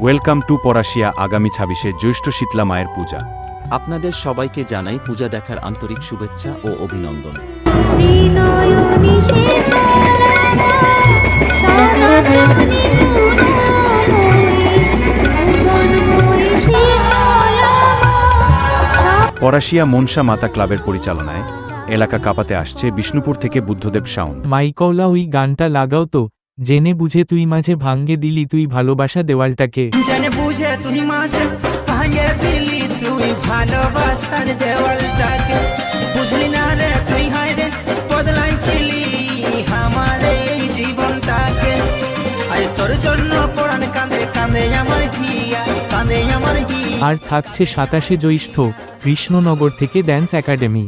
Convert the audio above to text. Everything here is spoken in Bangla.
Welcome to পরাশিয়া। আগামী ২৬শে জ্যৈষ্ঠ শীতলা মায়ের পূজা। আপনাদের সবাইকে জানাই পূজা দেখার আন্তরিক শুভেচ্ছা ও অভিনন্দন। পরাশিয়া মনসা মাতা ক্লাবের পরিচালনায় এলাকা কাঁপাতে আসছে বিষ্ণুপুর থেকে বুদ্ধদেব সাউন্ড। মাইকওলা ওই গানটা লাগাও তো, জেনে বুঝে তুই মাঝে ভাঙ্গে দিলি তুই ভালোবাসা দেওয়ালটাকে। জেনে বুঝে তুই মাঝে ভাঙে দিলি তুই ভালোবাসার দেওয়ালটাকে। বুঝলি না রে তুই হায় রে বদলাইছিলি আমার এই জীবনটাকে। আজ তোর জন্য পরাণ কাঁদে কাঁদে আমার হিয়া, কাঁদে আমার হিয়া। আর থাকছে ২৭শে জ্যৈষ্ঠ কৃষ্ণনগর থেকে ড্যান্স একাডেমি।